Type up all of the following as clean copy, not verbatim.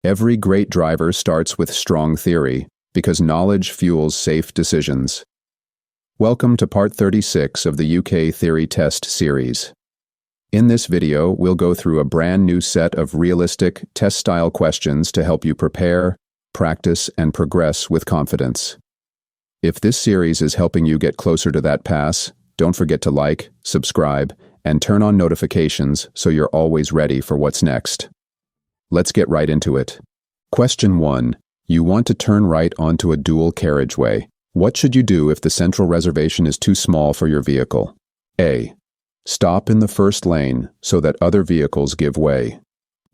Every great driver starts with strong theory, because knowledge fuels safe decisions. Welcome to part 36 of the UK Theory Test series. In this video, we'll go through a brand new set of realistic, test-style questions to help you prepare, practice, and progress with confidence. If this series is helping you get closer to that pass, don't forget to like, subscribe, and turn on notifications so you're always ready for what's next. Let's get right into it. Question 1. You want to turn right onto a dual carriageway. What should you do if the central reservation is too small for your vehicle? A. Stop in the first lane so that other vehicles give way.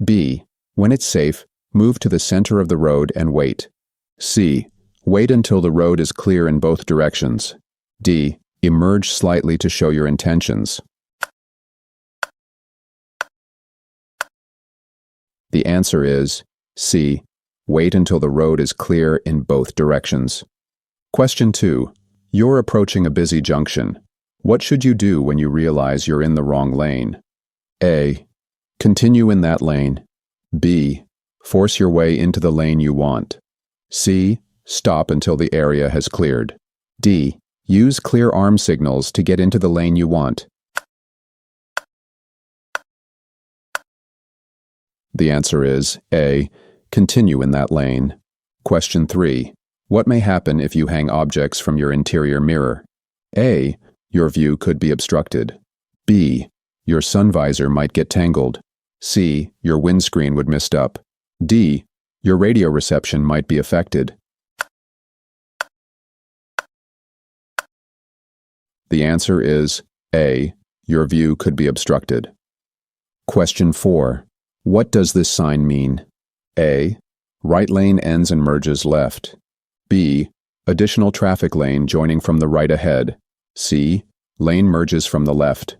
B. When it's safe, move to the center of the road and wait. C. Wait until the road is clear in both directions. D. Emerge slightly to show your intentions. The answer is C. Wait until the road is clear in both directions. Question 2. You're approaching a busy junction. What should you do when you realize you're in the wrong lane? A. Continue in that lane. B. Force your way into the lane you want. C. Stop until the area has cleared. D. Use clear arm signals to get into the lane you want. The answer is A. Continue in that lane. Question 3. What may happen if you hang objects from your interior mirror? A. Your view could be obstructed. B. Your sun visor might get tangled. C. Your windscreen would mist up. D. Your radio reception might be affected. The answer is A. Your view could be obstructed. Question 4. What does this sign mean? A. Right lane ends and merges left. B. Additional traffic lane joining from the right ahead. C. Lane merges from the left.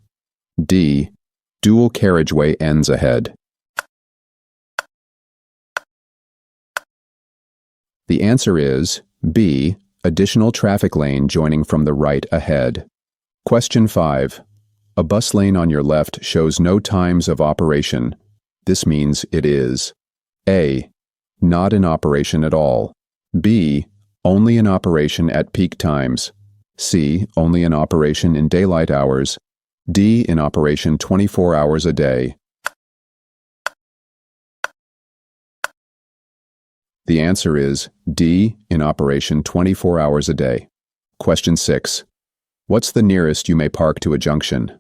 D. Dual carriageway ends ahead. The answer is B. Additional traffic lane joining from the right ahead. Question 5. A bus lane on your left shows no times of operation. This means it is A. Not in operation at all. B. Only in operation at peak times. C. Only in operation in daylight hours. D. In operation 24 hours a day. The answer is D. In operation 24 hours a day. Question 6. What's the nearest you may park to a junction?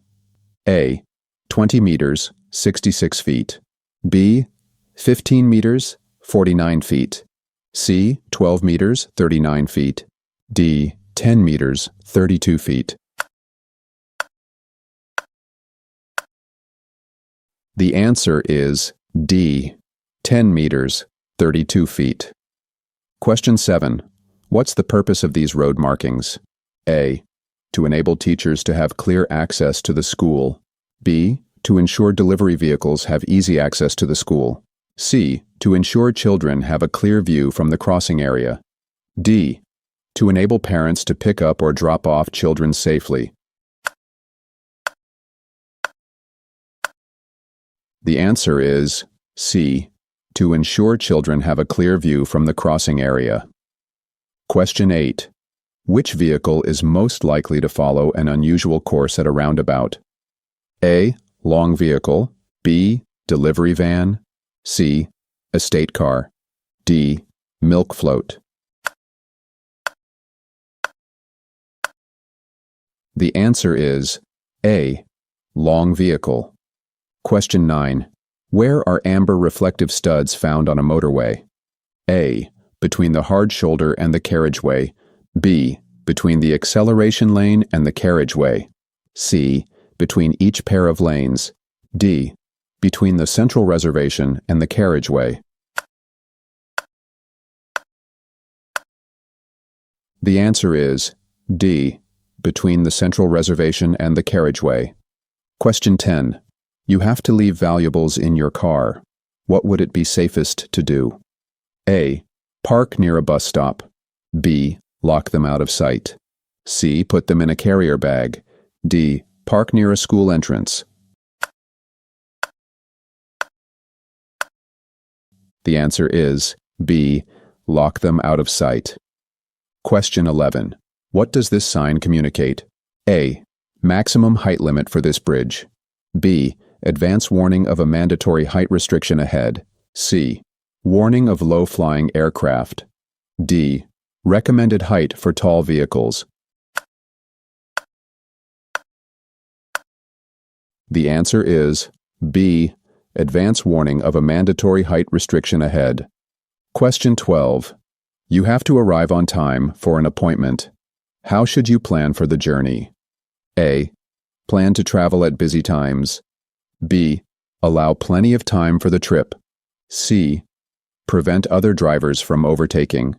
A. 20 meters, 66 feet. B. 15 meters, 49 feet. C. 12 meters, 39 feet. D. 10 meters, 32 feet. The answer is D. 10 meters, 32 feet. Question 7. What's the purpose of these road markings? A. To enable teachers to have clear access to the school. B. To ensure delivery vehicles have easy access to the school. C. To ensure children have a clear view from the crossing area. D. To enable parents to pick up or drop off children safely. The answer is C. To ensure children have a clear view from the crossing area. Question 8. Which vehicle is most likely to follow an unusual course at a roundabout? A. Long vehicle. B. Delivery van. C. Estate car. D. Milk float. The answer is A. Long vehicle. Question 9. Where are amber reflective studs found on a motorway? A. Between the hard shoulder and the carriageway. B. Between the acceleration lane and the carriageway. C. Between each pair of lanes. D. Between the central reservation and the carriageway. The answer is D. Between the central reservation and the carriageway. Question 10. You have to leave valuables in your car. What would it be safest to do? A. Park near a bus stop. B. Lock them out of sight. C. Put them in a carrier bag. D. Park near a school entrance. The answer is B. Lock them out of sight. Question 11. What does this sign communicate? A. Maximum height limit for this bridge. B. Advance warning of a mandatory height restriction ahead. C. Warning of low-flying aircraft. D. Recommended height for tall vehicles. The answer is B. Advance warning of a mandatory height restriction ahead. Question 12. You have to arrive on time for an appointment. How should you plan for the journey? A. Plan to travel at busy times. B. Allow plenty of time for the trip. C. Prevent other drivers from overtaking.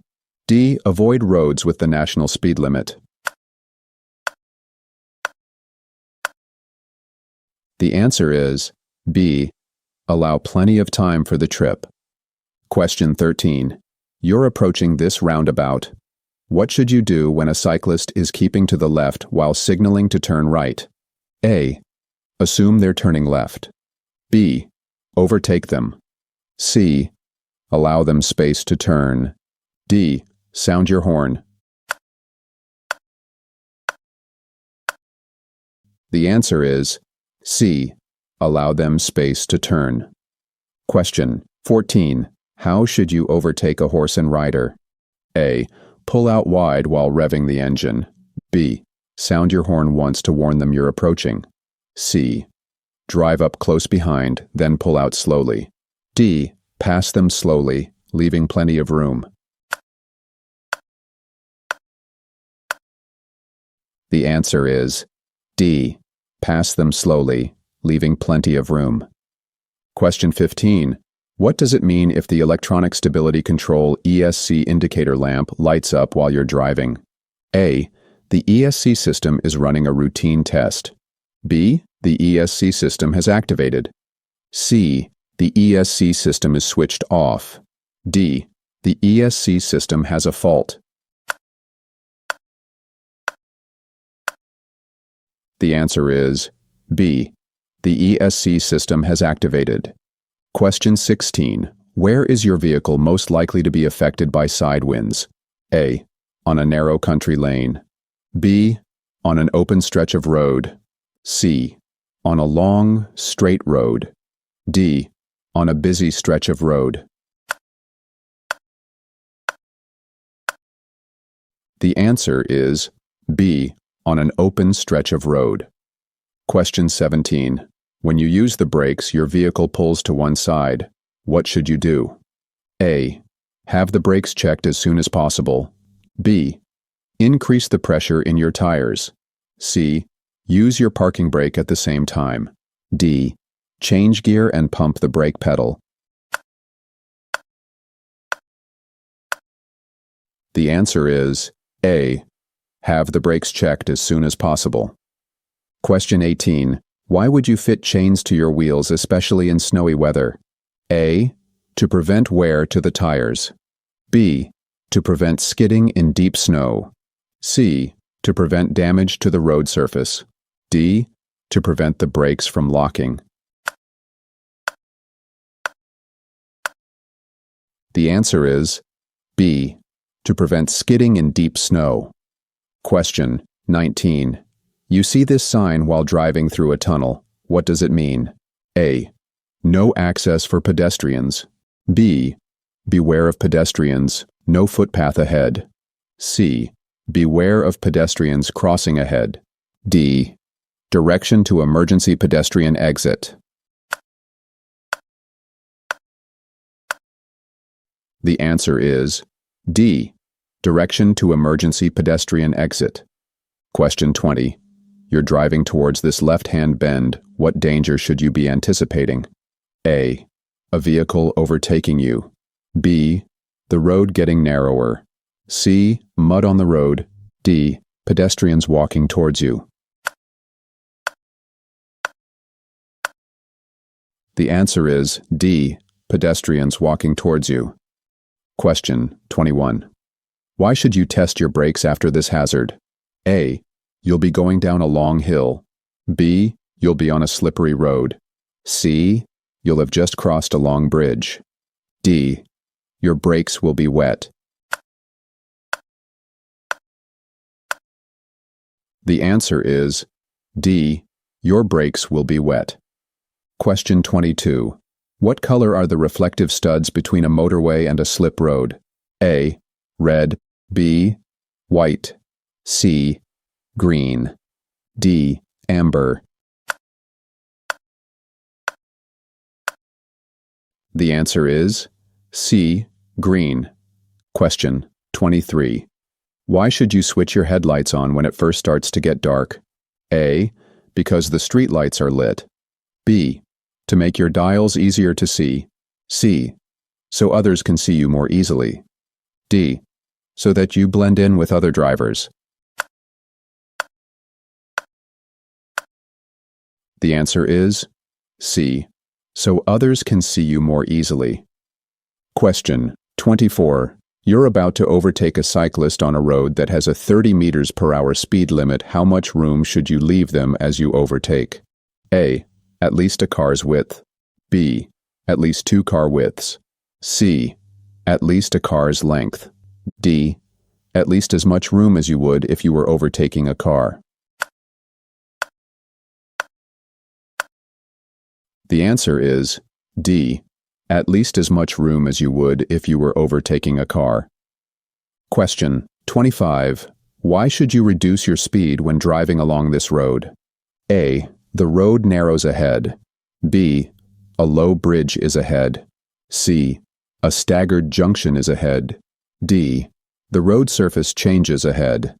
D. Avoid roads with the national speed limit. The answer is B. Allow plenty of time for the trip. Question 13. You're approaching this roundabout. What should you do when a cyclist is keeping to the left while signaling to turn right? A. Assume they're turning left. B. Overtake them. C. Allow them space to turn. D. Sound your horn. The answer is C. Allow them space to turn. Question 14. How should you overtake a horse and rider? A. Pull out wide while revving the engine. B. Sound your horn once to warn them you're approaching. C. Drive up close behind, then pull out slowly. D. Pass them slowly, leaving plenty of room. The answer is D. Pass them slowly, leaving plenty of room. Question 15. What does it mean if the electronic stability control ESC indicator lamp lights up while you're driving? A. The ESC system is running a routine test. B. The ESC system has activated. C. The ESC system is switched off. D. The ESC system has a fault. The answer is B. The ESC system has activated. Question 16. Where is your vehicle most likely to be affected by side winds? A. On a narrow country lane. B. On an open stretch of road. C. On a long, straight road. D. On a busy stretch of road. The answer is B. On an open stretch of road. Question 17. When you use the brakes, your vehicle pulls to one side. What should you do? A. Have the brakes checked as soon as possible. B. Increase the pressure in your tires. C. Use your parking brake at the same time. D. Change gear and pump the brake pedal. The answer is A. Have the brakes checked as soon as possible. Question 18. Why would you fit chains to your wheels, especially in snowy weather? A. To prevent wear to the tires. B. To prevent skidding in deep snow. C. To prevent damage to the road surface. D. To prevent the brakes from locking. The answer is B. To prevent skidding in deep snow. Question 19. You see this sign while driving through a tunnel. What does it mean? A. No access for pedestrians. B. Beware of pedestrians. No footpath ahead. C. Beware of pedestrians crossing ahead. D. Direction to emergency pedestrian exit. The answer is D. Direction to emergency pedestrian exit. Question 20. You're driving towards this left-hand bend. What danger should you be anticipating? A. A vehicle overtaking you. B. The road getting narrower. C. Mud on the road. D. Pedestrians walking towards you. The answer is D. Pedestrians walking towards you. Question 21. Why should you test your brakes after this hazard? A. You'll be going down a long hill. B. You'll be on a slippery road. C. You'll have just crossed a long bridge. D. Your brakes will be wet. The answer is D. Your brakes will be wet. Question 22. What color are the reflective studs between a motorway and a slip road? A. Red. B. White. C. Green. D. Amber. The answer is C. Green. Question 23. Why should you switch your headlights on when it first starts to get dark? A. Because the street lights are lit. B. To make your dials easier to see. C. So others can see you more easily. D. So that you blend in with other drivers. The answer is C. So others can see you more easily. Question 24. You're about to overtake a cyclist on a road that has a 30 meters per hour speed limit. How much room should you leave them as you overtake? A. At least a car's width. B. At least 2 car widths. C. At least a car's length. D. At least as much room as you would if you were overtaking a car. The answer is D. At least as much room as you would if you were overtaking a car. Question 25. Why should you reduce your speed when driving along this road? A. The road narrows ahead. B. A low bridge is ahead. C. A staggered junction is ahead. D. The road surface changes ahead.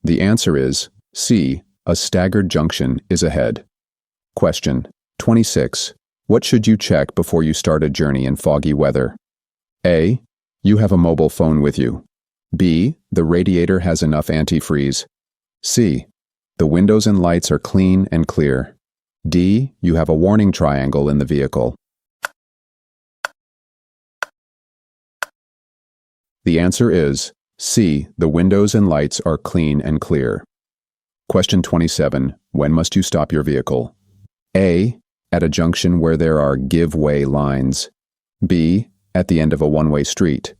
The answer is C. A staggered junction is ahead. Question 26. What should you check before you start a journey in foggy weather? A. You have a mobile phone with you. B. The radiator has enough antifreeze. C. The windows and lights are clean and clear. D. You have a warning triangle in the vehicle. The answer is C. The windows and lights are clean and clear. Question 27. When must you stop your vehicle? A. At a junction where there are give-way lines. B. At the end of a one-way street.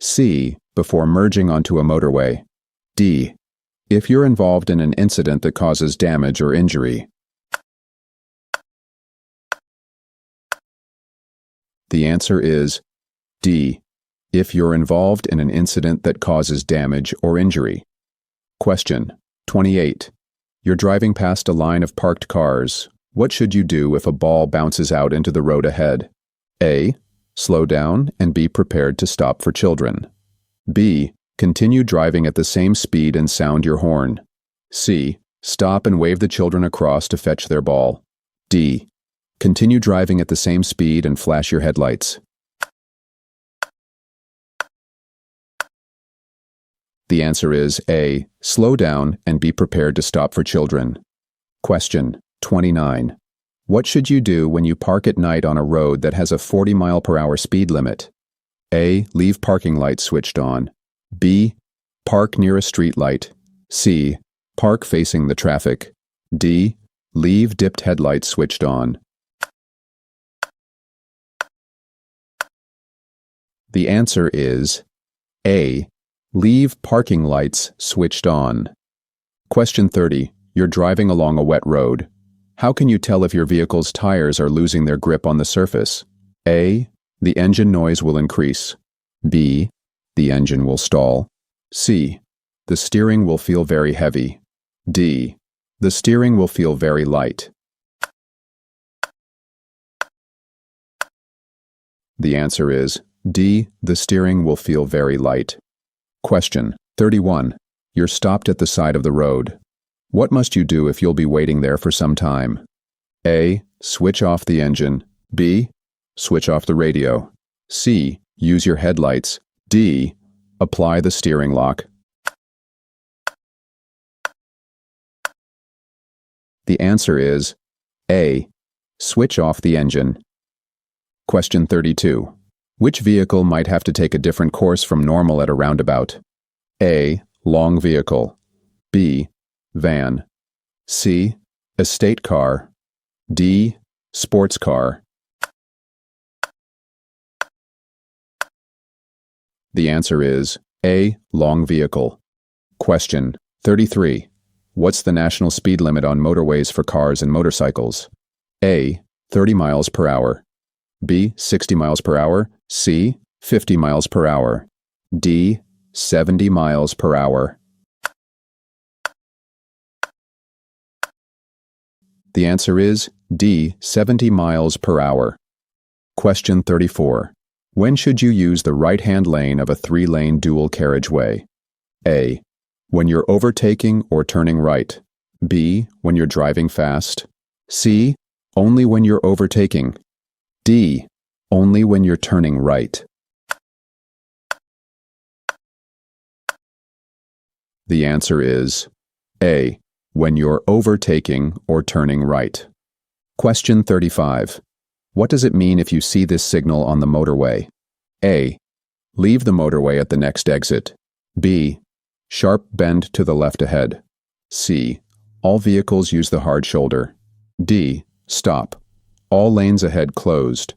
C. Before merging onto a motorway. D. If you're involved in an incident that causes damage or injury. The answer is D. If you're involved in an incident that causes damage or injury. Question 28. You're driving past a line of parked cars. What should you do if a ball bounces out into the road ahead? A. Slow down and be prepared to stop for children. B. Continue driving at the same speed and sound your horn. C. Stop and wave the children across to fetch their ball. D. Continue driving at the same speed and flash your headlights. The answer is A. Slow down and be prepared to stop for children. Question 29. What should you do when you park at night on a road that has a 40-mile-per-hour speed limit? A. Leave parking lights switched on. B. Park near a street light. C. Park facing the traffic. D. Leave dipped headlights switched on. The answer is A. Leave parking lights switched on. Question 30. You're driving along a wet road. How can you tell if your vehicle's tires are losing their grip on the surface? A. The engine noise will increase. B. The engine will stall. C. The steering will feel very heavy. D. The steering will feel very light. The answer is D. The steering will feel very light. Question 31. You're stopped at the side of the road. What must you do if you'll be waiting there for some time? A. Switch off the engine. B. Switch off the radio. C. Use your headlights. D. Apply the steering lock. The answer is A. Switch off the engine. Question 32. Which vehicle might have to take a different course from normal at a roundabout? A. Long vehicle. B. Van. C. Estate car. D. Sports car. The answer is A. Long vehicle. Question 33. What's the national speed limit on motorways for cars and motorcycles? A. 30 miles per hour. B. 60 miles per hour. C. 50 miles per hour. D. 70 miles per hour. The answer is D. 70 miles per hour. Question 34. When should you use the right-hand lane of a 3-lane dual carriageway? A. When you're overtaking or turning right. B. When you're driving fast. C. Only when you're overtaking. D. Only when you're turning right. The answer is A. When you're overtaking or turning right. Question 35. What does it mean if you see this signal on the motorway? A. Leave the motorway at the next exit. B. Sharp bend to the left ahead. C. All vehicles use the hard shoulder. D. Stop. All lanes ahead closed.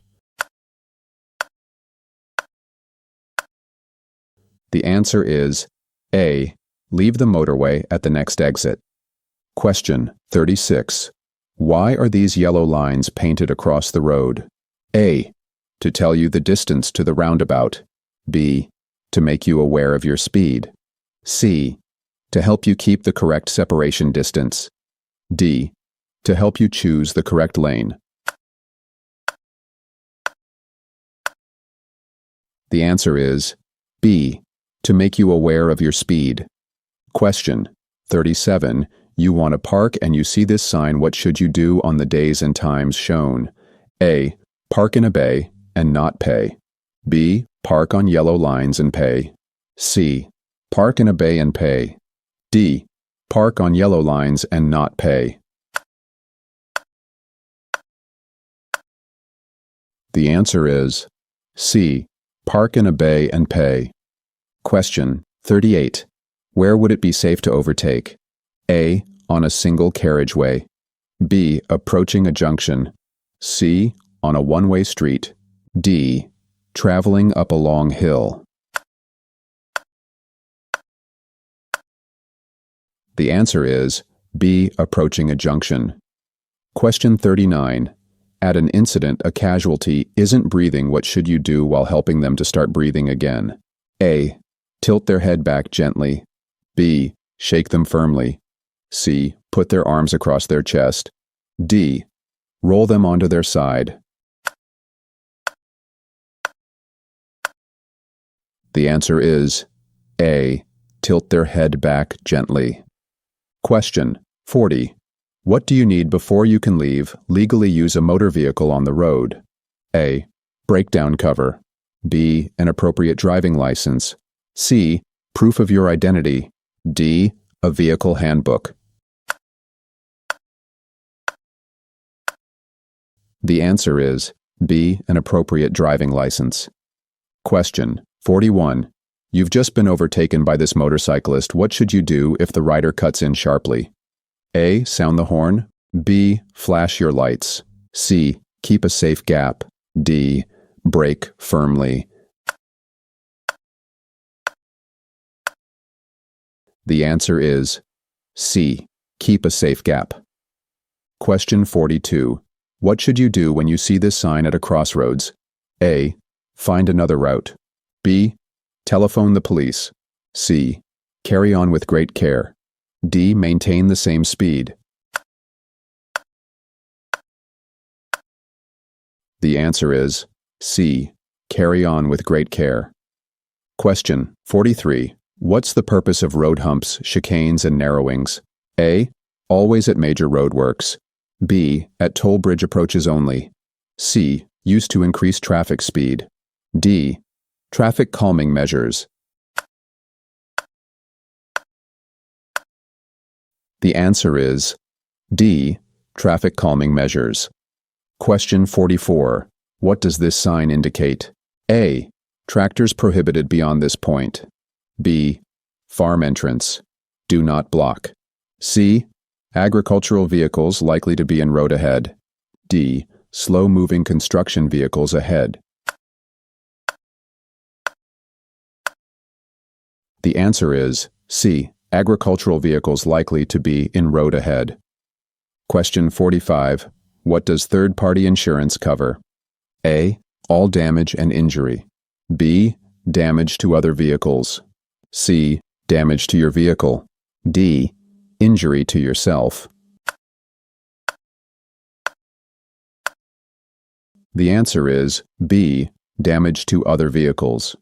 The answer is A. Leave the motorway at the next exit. Question 36. Why are these yellow lines painted across the road? A. To tell you the distance to the roundabout. B. To make you aware of your speed. C. To help you keep the correct separation distance. D. To help you choose the correct lane. The answer is B. To make you aware of your speed. Question 37. You want to park and you see this sign. What should you do on the days and times shown? A. Park in a bay and not pay. B. Park on yellow lines and pay. C. Park in a bay and pay. D. Park on yellow lines and not pay. The answer is C. Park in a bay and pay. Question 38. Where would it be safe to overtake? A. On a single carriageway. B. Approaching a junction. C. On a one-way street. D. Traveling up a long hill. The answer is B. Approaching a junction. Question 39. At an incident, a casualty isn't breathing. What should you do while helping them to start breathing again? A. Tilt their head back gently. B. Shake them firmly. C. Put their arms across their chest. D. Roll them onto their side. The answer is A. Tilt their head back gently. Question 40. What do you need before you can legally use a motor vehicle on the road? A. Breakdown cover. B. An appropriate driving license. C. Proof of your identity. D. A vehicle handbook. The answer is B. An appropriate driving license. Question 41. You've just been overtaken by this motorcyclist. What should you do if the rider cuts in sharply? A. Sound the horn. B. Flash your lights. C. Keep a safe gap. D. Brake firmly. The answer is C. Keep a safe gap. Question 42. What should you do when you see this sign at a crossroads? A. Find another route. B. Telephone the police. C. Carry on with great care. D. Maintain the same speed. The answer is C. Carry on with great care. Question 43. What's the purpose of road humps, chicanes, and narrowings? A. Always at major roadworks. B. At toll bridge approaches only. C. Used to increase traffic speed. D. Traffic calming measures. The answer is D. Traffic calming measures. Question 44. What does this sign indicate? A. Tractors prohibited beyond this point. B. Farm entrance. Do not block. C. Agricultural vehicles likely to be en road ahead. D. slow-moving construction vehicles ahead. The answer is C. Agricultural vehicles likely to be in road ahead. Question 45. What does third-party insurance cover? A. All damage and injury. B. Damage to other vehicles. C. Damage to your vehicle. D. Injury to yourself. The answer is B. Damage to other vehicles.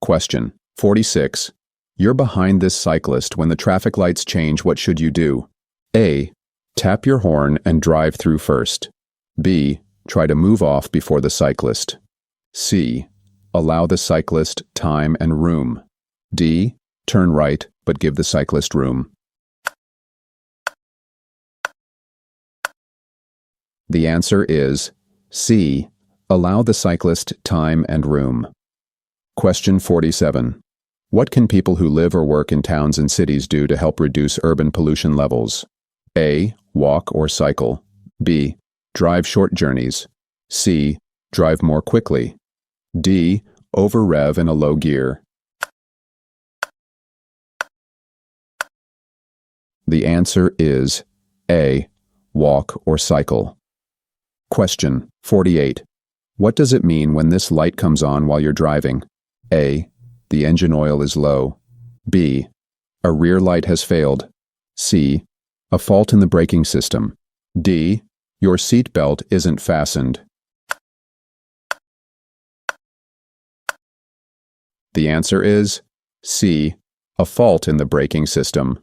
Question 46. You're behind this cyclist when the traffic lights change. What should you do? A. Tap your horn and drive through first. B. Try to move off before the cyclist. C. Allow the cyclist time and room. D. Turn right, but give the cyclist room. The answer is C. Allow the cyclist time and room. Question 47. What can people who live or work in towns and cities do to help reduce urban pollution levels? A. Walk or cycle. B. Drive short journeys. C. Drive more quickly. D. Over-rev in a low gear. The answer is A. Walk or cycle. Question 48. What does it mean when this light comes on while you're driving? A. The engine oil is low. B. A rear light has failed. C. A fault in the braking system. D. Your seat belt isn't fastened. The answer is C. A fault in the braking system.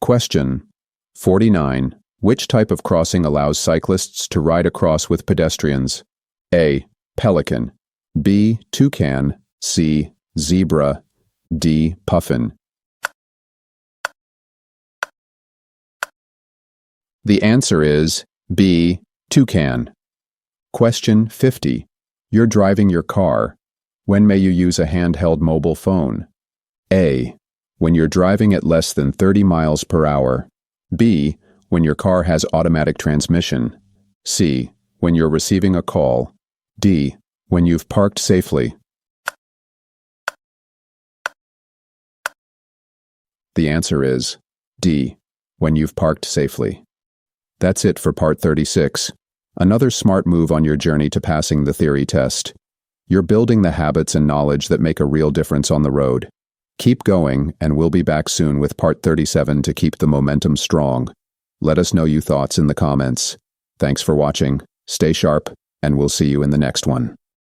Question 49. Which type of crossing allows cyclists to ride across with pedestrians? A. Pelican. B. Toucan. C. Zebra. D. Puffin. The answer is B. Toucan. Question 50. You're driving your car. When may you use a handheld mobile phone? A. When you're driving at less than 30 miles per hour. B. When your car has automatic transmission. C. When you're receiving a call. D. When you've parked safely. The answer is D. When you've parked safely. That's it for part 36. Another smart move on your journey to passing the theory test. You're building the habits and knowledge that make a real difference on the road. Keep going, and we'll be back soon with part 37 to keep the momentum strong. Let us know your thoughts in the comments. Thanks for watching, stay sharp, and we'll see you in the next one.